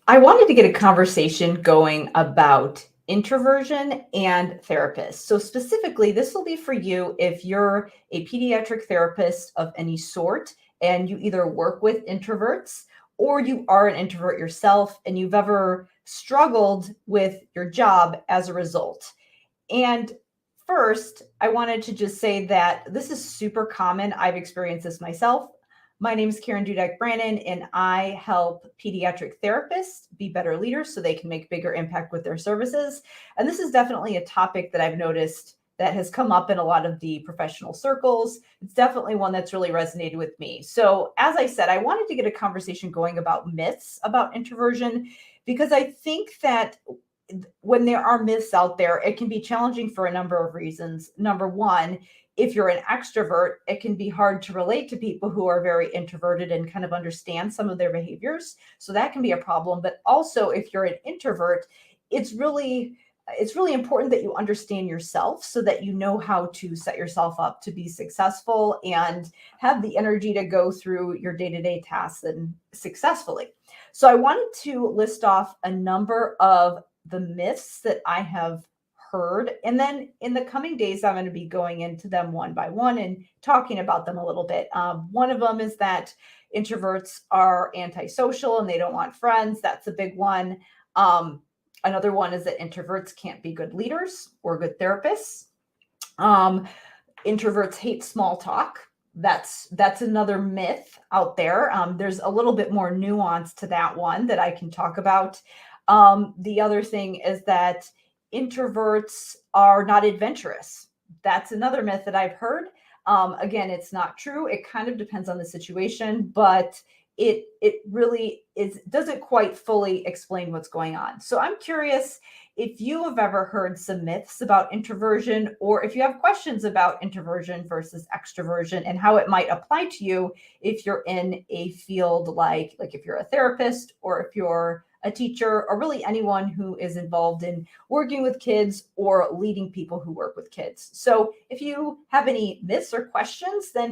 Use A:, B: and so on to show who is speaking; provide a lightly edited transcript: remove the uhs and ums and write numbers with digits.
A: I wanted to get a conversation going about introversion and therapists. So, specifically, this will be for you if you're a pediatric therapist of any sort and you either work with introverts or you are an introvert yourself and you've ever struggled with your job as a result. And first, I wanted to just say that this is super common. I've experienced this myself. My name is Karen Dudek-Brannan, and I help pediatric therapists be better leaders so they can make bigger impact with their services. And this is definitely a topic that I've noticed that has come up in a lot of the professional circles. It's definitely one that's really resonated with me. So, as I said, I wanted to get a conversation going about myths about introversion because I think that when there are myths out there, it can be challenging for a number of reasons. Number one, if you're an extrovert, it can be hard to relate to people who are very introverted and kind of understand some of their behaviors. So that can be a problem. But also, if you're an introvert, it's really it's really important that you understand yourself so that you know how to set yourself up to be successful and have the energy to go through your day-to-day tasks and successfully. So I wanted to list off a number of the myths that I have heard. And then in the coming days, I'm going to be going into them one by one and talking about them a little bit. One of them is that introverts are antisocial and they don't want friends. That's a big one. Another one is that introverts can't be good leaders or good therapists. Um, Introverts hate small talk. That's another myth out there. There's a little bit more nuance to that one that I can talk about. The other thing is that introverts are not adventurous. That's another myth that I've heard. Again, it's not true. It kind of depends on the situation, but it really is doesn't quite fully explain what's going on. So I'm curious if you have ever heard some myths about introversion, or if you have questions about introversion versus extroversion and how it might apply to you if you're in a field like if you're a therapist or if you're a teacher or really anyone who is involved in working with kids or leading people who work with kids. So if you have any myths or questions, then